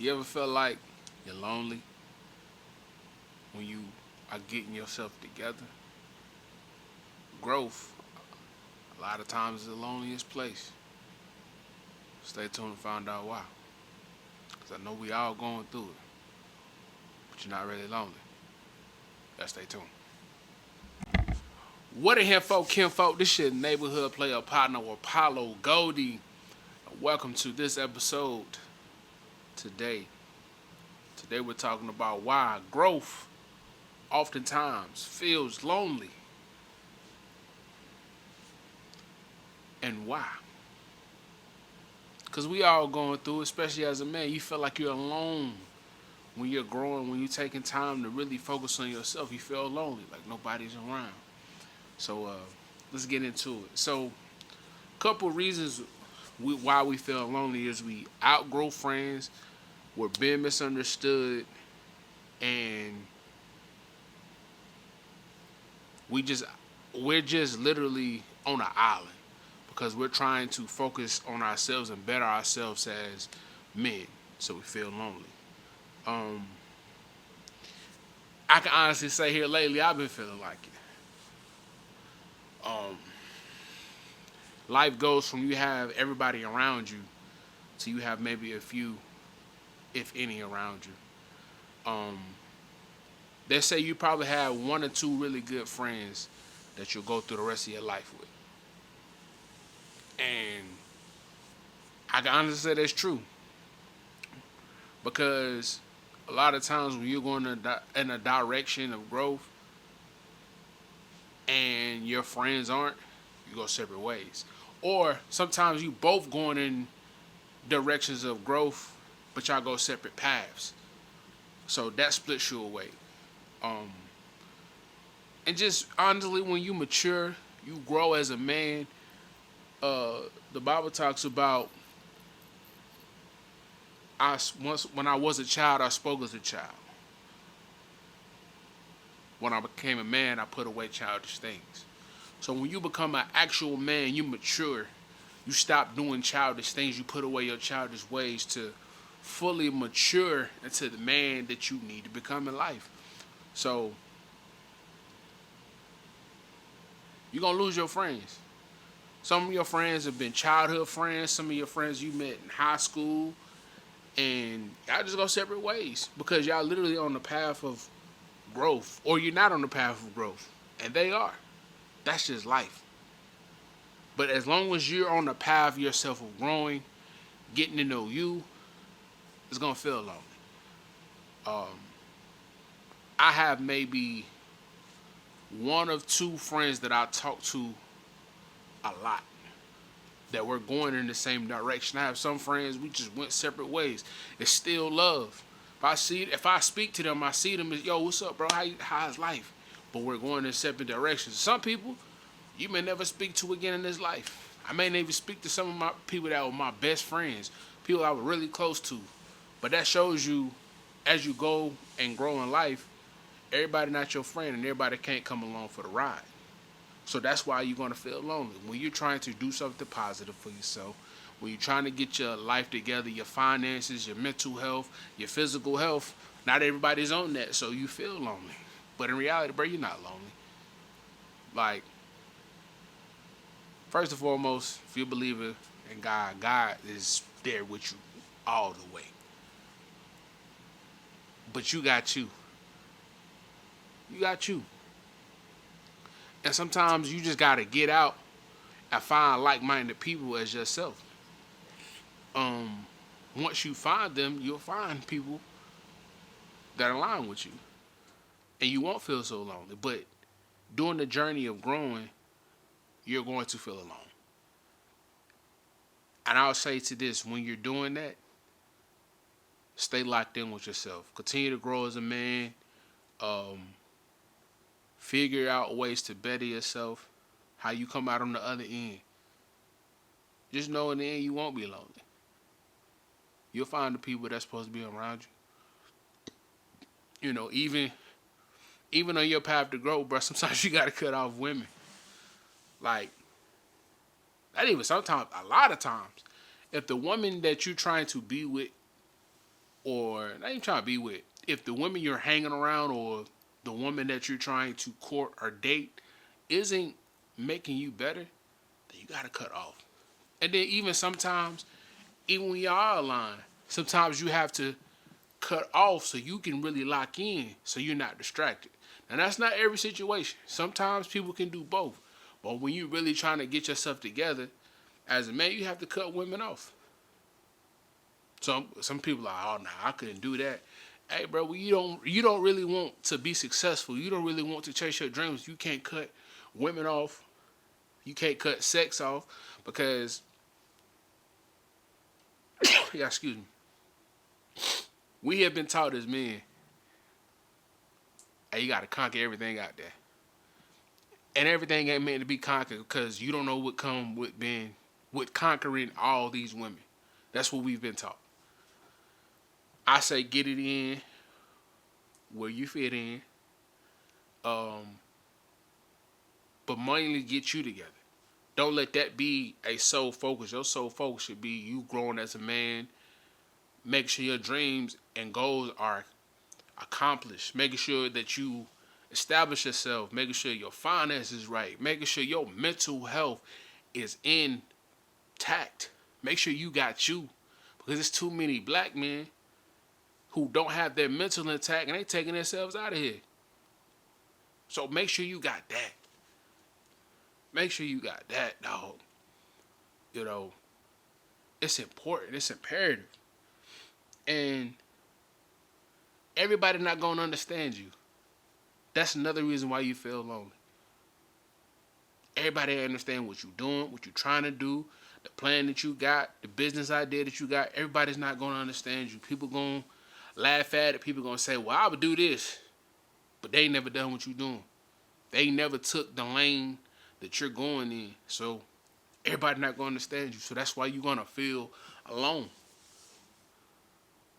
You ever feel like you're lonely when you are getting yourself together? Growth, a lot of times, is the loneliest place. Stay tuned to find out why. Because I know we all going through it, but you're not really lonely. Let's stay tuned. What in here, folk, kinfolk? This shit neighborhood player partner with Apollo Goldie. Welcome to this episode today. Today we're talking about why growth oftentimes feels lonely and why. Because we all going through, especially as a man, you feel like you're alone when you're growing, when you're taking time to really focus on yourself. You feel lonely, like nobody's around. So let's get into it. So, couple reasons why we feel lonely is we outgrow friends, we're being misunderstood, and we just we're just literally on an island because we're trying to focus on ourselves and better ourselves as men. So we feel lonely. Um, I can honestly say here lately I've been feeling like it. Um, Life goes from you have everybody around you to you have maybe a few, if any, around you. They say you probably have one or two really good friends that you'll go through the rest of your life with. And I can honestly say that's true because a lot of times when you're going in a direction of growth and your friends aren't, you go separate ways. Or sometimes you both going in directions of growth, but y'all go separate paths. So that splits you away. Um, and just honestly, when you mature, you grow as a man. The Bible talks about once when I was a child, I spoke as a child. When I became a man, I put away childish things. So when you become an actual man, you mature. You stop doing childish things. You put away your childish ways to fully mature into the man that you need to become in life. So you're gonna lose your friends. Some of your friends have been childhood friends. Some of your friends you met in high school, and y'all just go separate ways because y'all literally on the path of growth, or you're not on the path of growth, and they are. That's just life. But as long as you're on the path yourself of growing, getting to know you, it's gonna feel lonely. Um, I have maybe one of two friends that I talk to a lot that we're going in the same direction. I have some friends we just went separate ways. It's still love. If I speak to them, I see them as, yo, what's up, bro? How's life? But we're going in separate directions. Some people you may never speak to again in this life. I may never speak to some of my people that were my best friends, people I was really close to. But that shows you, as you go and grow in life, everybody not your friend and everybody can't come along for the ride. So that's why you're going to feel lonely. When you're trying to do something positive for yourself, when you're trying to get your life together, your finances, your mental health, your physical health, not everybody's on that, so you feel lonely. But in reality, bro, you're not lonely. Like, first and foremost, if you believe in God, God is there with you all the way. But you got you. You got you. And sometimes you just got to get out and find like-minded people as yourself. Um, Once you find them, you'll find people that align with you, and you won't feel so lonely. But during the journey of growing, you're going to feel alone. And I'll say to this: when you're doing that, stay locked in with yourself. Continue to grow as a man. Um, Figure out ways to better yourself. How you come out on the other end. Just know in the end you won't be lonely. You'll find the people that's supposed to be around you. You know, even on your path to grow, bro, sometimes you gotta cut off women. Like, not even sometimes, a lot of times. If the woman that you're trying to be with or not even trying to be with, if the women you're hanging around or the woman that you're trying to court or date isn't making you better, then you gotta cut off. And then even sometimes, even when you are aligned, sometimes you have to cut off so you can really lock in so you're not distracted. Now that's not every situation. Sometimes people can do both. But when you're really trying to get yourself together, as a man, you have to cut women off. Some people are, oh no, I couldn't do that. Hey bro, well, you don't really want to be successful. You don't really want to chase your dreams. You can't cut women off. You can't cut sex off because yeah, excuse me. We have been taught as men, hey, you gotta conquer everything out there. And everything ain't meant to be conquered because you don't know what come with conquering all these women. That's what we've been taught. I say get it in where you fit in, um, but mainly get you together. Don't let that be a sole focus. Your sole focus should be you growing as a man. Make sure your dreams and goals are accomplished. Making sure that you establish yourself. Making sure your finances right. Making sure your mental health is intact. Make sure you got you. Because there's too many black men who don't have their mental intact and they taking themselves out of here. So make sure you got that. Make sure you got that, dog. You know, it's important. It's imperative. And everybody not gonna understand you. That's another reason why you feel lonely. Everybody understand what you're doing, what you're trying to do, the plan that you got, the business idea that you got. Everybody's not gonna understand you. People gonna laugh at it. People gonna say, "Well, I would do this," but they ain't never done what you doing. They never took the lane that you're going in. So everybody not gonna understand you. So that's why you're gonna feel alone.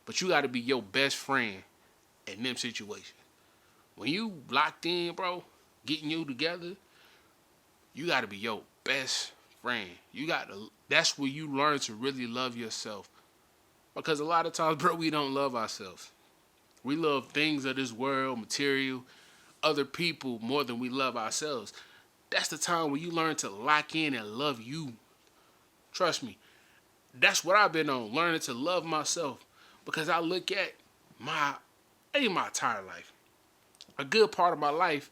But you gotta be your best friend in them situations. When you locked in, bro, getting you together, you gotta be your best friend. You got to. That's where you learn to really love yourself. Because a lot of times, bro, we don't love ourselves. We love things of this world, material, other people more than we love ourselves. That's the time when you learn to lock in and love you. Trust me. That's what I've been on, learning to love myself. Because I look at my, ain't my entire life. A good part of my life,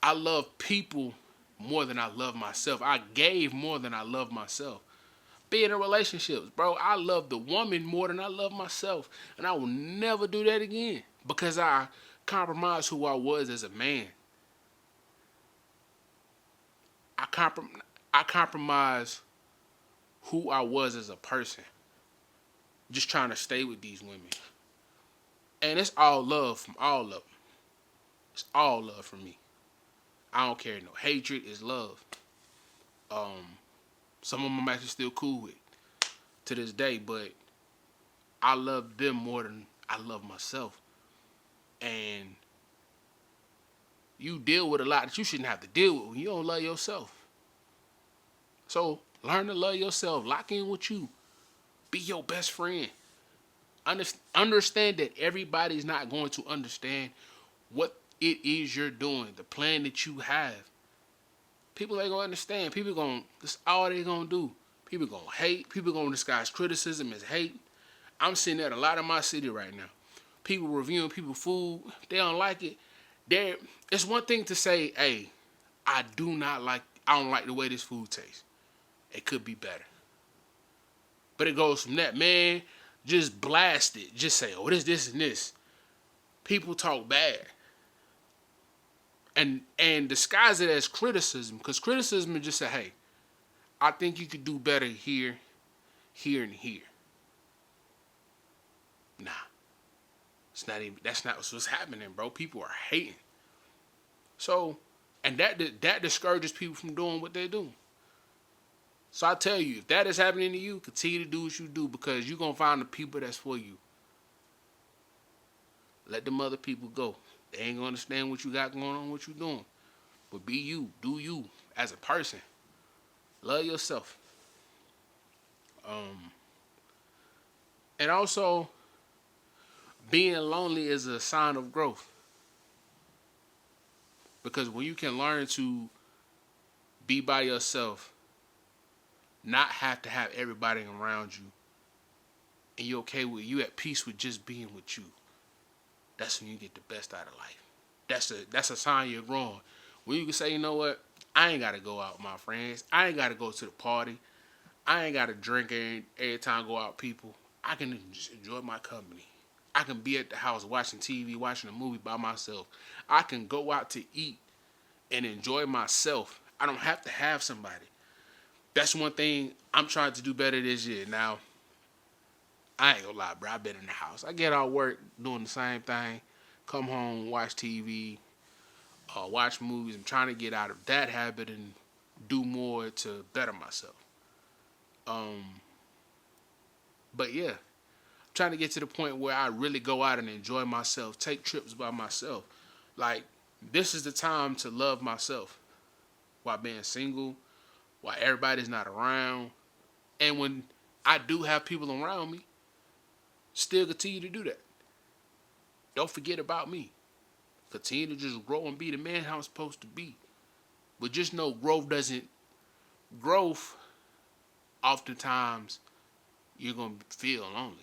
I love people more than I love myself. I gave more than I love myself. Being in relationships, bro, I love the woman more than I love myself. And I will never do that again. Because I compromised who I was as a man. I compromised who I was as a person. Just trying to stay with these women. And it's all love from all of them. It's all love from me. I don't care. No hatred is love. Some of them I'm actually still cool with to this day, but I love them more than I love myself. And you deal with a lot that you shouldn't have to deal with when you don't love yourself. So learn to love yourself. Lock in with you. Be your best friend. Understand that everybody's not going to understand what it is you're doing, the plan that you have. People ain't gonna understand. That's all they gonna do. People gonna hate. People gonna disguise criticism as hate. I'm seeing that a lot in my city right now. People reviewing people's food. They don't like it. It's one thing to say, hey, I don't like the way this food tastes. It could be better. But it goes from that, man, just blast it. Just say, oh, this, and this. People talk bad. And disguise it as criticism. Because criticism is just say, hey, I think you could do better here, here, and here. Nah. That's not what's happening, bro. People are hating. So, and that discourages people from doing what they do. So I tell you, if that is happening to you, continue to do what you do because you're going to find the people that's for you. Let them other people go. They ain't going to understand what you got going on, what you doing. But be you. Do you as a person. Love yourself. And also, Being lonely is a sign of growth because when you can learn to be by yourself, not have to have everybody around you, and you're okay with you at peace with just being with you, that's when you get the best out of life. That's a sign you're growing. When you can say, you know what, I ain't gotta go out with my friends. I ain't gotta go to the party. I ain't gotta drink every time I go out with people. I can just enjoy my company. I can be at the house watching TV, watching a movie by myself. I can go out to eat and enjoy myself. I don't have to have somebody. That's one thing I'm trying to do better this year. Now, I ain't gonna lie, bro. I've been in the house. I get out work doing the same thing. Come home, watch TV, watch movies. I'm trying to get out of that habit and do more to better myself. Um, but yeah, I'm trying to get to the point where I really go out and enjoy myself, take trips by myself. Like, this is the time to love myself while being single, while everybody's not around. And when I do have people around me, still continue to do that. Don't forget about me. Continue to just grow and be the man I'm supposed to be. But just know growth oftentimes you're gonna feel lonely.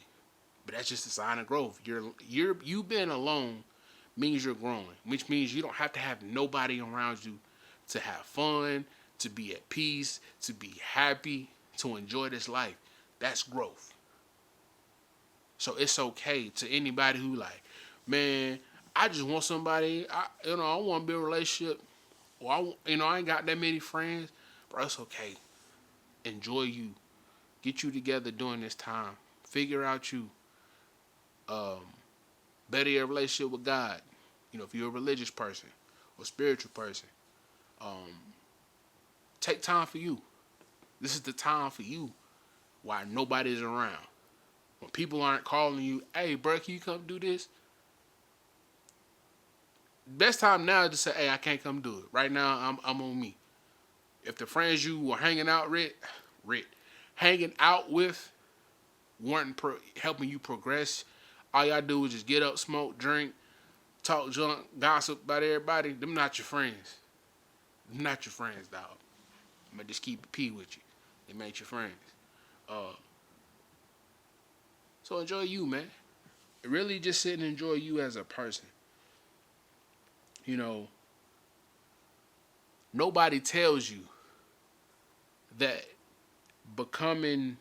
But that's just a sign of growth. You being alone means you're growing, which means you don't have to have nobody around you to have fun, to be at peace, to be happy, to enjoy this life. That's growth. So it's okay to anybody who like, man, I just want somebody. I want to build a relationship. Or I ain't got that many friends, but it's okay. Enjoy you. Get you together during this time. Figure out you. Um, Better your relationship with God. If you're a religious person or spiritual person, um, take time for you. This is the time for you while nobody's around. When people aren't calling you, hey, bro, can you come do this? Best time now is to say, hey, I can't come do it. Right now, I'm on me. If the friends you were hanging out with weren't helping you progress, all y'all do is just get up, smoke, drink, talk junk, gossip about everybody. Them not your friends. Them not your friends, dog. I'm gonna just keep it P with you. They ain't your friends. Uh, so enjoy you, man. Really just sit and enjoy you as a person. You know, nobody tells you that becoming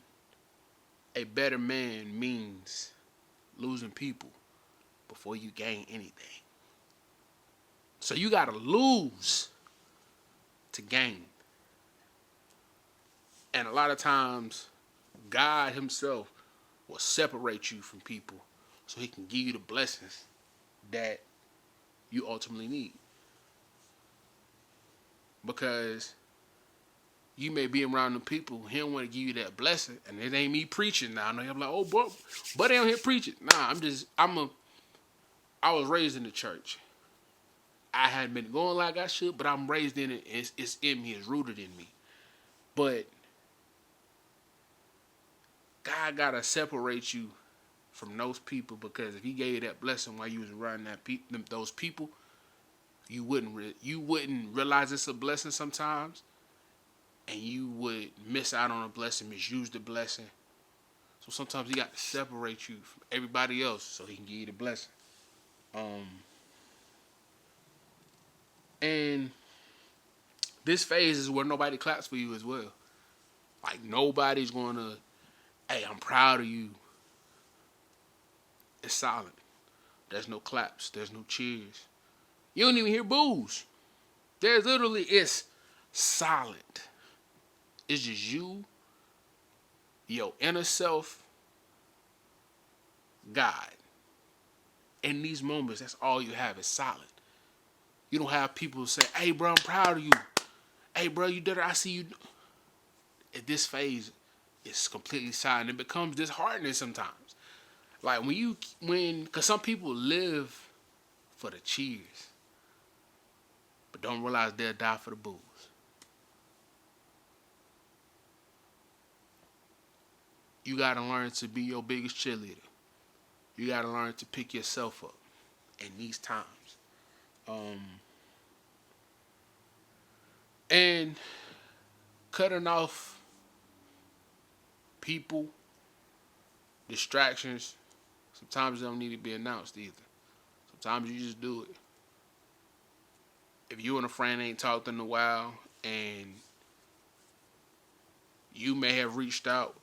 a better man means losing people before you gain anything. So you gotta lose to gain. And a lot of times, God Himself will separate you from people so He can give you the blessings that you ultimately need. Because you may be around the people, He don't want to give you that blessing, and it ain't me preaching now. I'm like, oh, but they don't hear preaching. Nah, I was raised in the church. I hadn't been going like I should, but I'm raised in it. It's in me. It's rooted in me. But God gotta separate you from those people because if He gave you that blessing while you was around those people, you wouldn't realize it's a blessing sometimes, and you would miss out on a blessing, misuse the blessing. So sometimes He got to separate you from everybody else so He can give you the blessing. Um, and this phase is where nobody claps for you as well. Like nobody's gonna, hey, I'm proud of you. It's silent. There's no claps. There's no cheers. You don't even hear boos. It's silent. It's just you, your inner self, God. In these moments, that's all you have is silent. You don't have people say, hey, bro, I'm proud of you. Hey, bro, you did it. I see you. At this phase, it's completely silent. It becomes disheartening sometimes. Like because some people live for the cheers, but don't realize they'll die for the boos. You gotta learn to be your biggest cheerleader. You got to learn to pick yourself up in these times. Um, and cutting off people, distractions, sometimes they don't need to be announced either. Sometimes you just do it. If you and a friend ain't talked in a while and you may have reached out,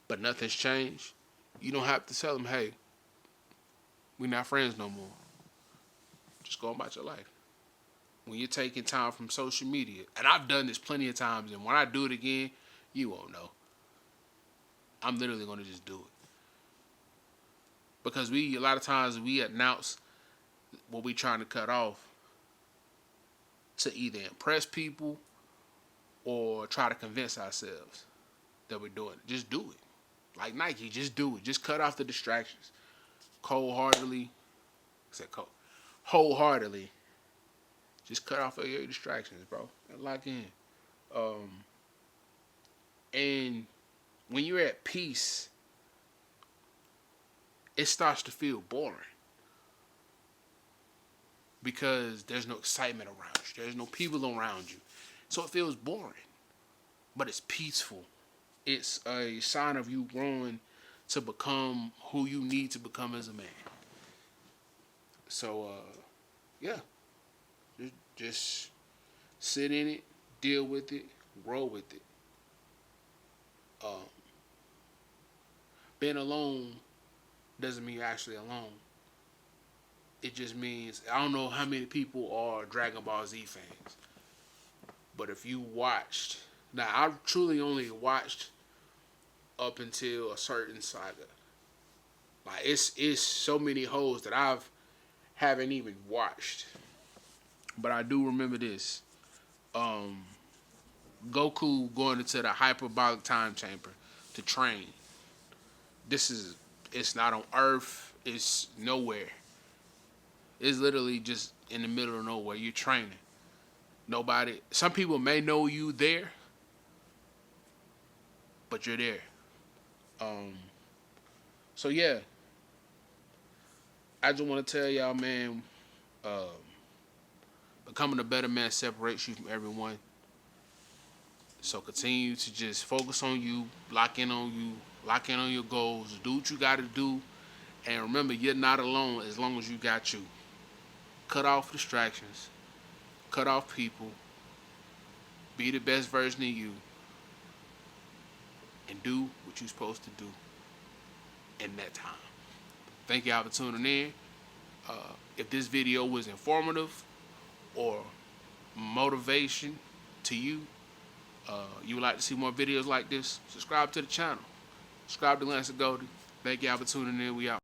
but nothing's changed, you don't have to tell them, hey, we're not friends no more. Just go about your life. When you're taking time from social media, and I've done this plenty of times, and when I do it again, you won't know. I'm literally going to just do it. Because a lot of times, we announce what we trying to cut off to either impress people or try to convince ourselves that we're doing it. Just do it. Like Nike, just do it. Just cut off the distractions. Cold-heartedly. I said cold. Wholeheartedly. Just cut off all your distractions, bro. And lock in. And when you're at peace, it starts to feel boring. Because there's no excitement around you. There's no people around you. So it feels boring. But it's peaceful. It's a sign of you growing to become who you need to become as a man. So, yeah. Just sit in it, deal with it, grow with it. Being alone doesn't mean you're actually alone. It just means, I don't know how many people are Dragon Ball Z fans, but if you watched, now I truly only watched up until a certain saga. Like it's so many hoes that haven't even watched. But I do remember this. Goku going into the hyperbolic time chamber to train. It's not on Earth. It's nowhere. It's literally just in the middle of nowhere. You're training. Some people may know you there, but you're there. So yeah, I just want to tell y'all, man, becoming a better man separates you from everyone. So continue to just focus on you, lock in on your goals, do what you got to do, and remember, you're not alone as long as you got you. Cut off distractions, cut off people, be the best version of you, and do what you're supposed to do in that time. Thank y'all for tuning in. If this video was informative or motivation to you, you would like to see more videos like this, subscribe to the channel. Subscribe to Lance Goldie. Thank y'all for tuning in. We out.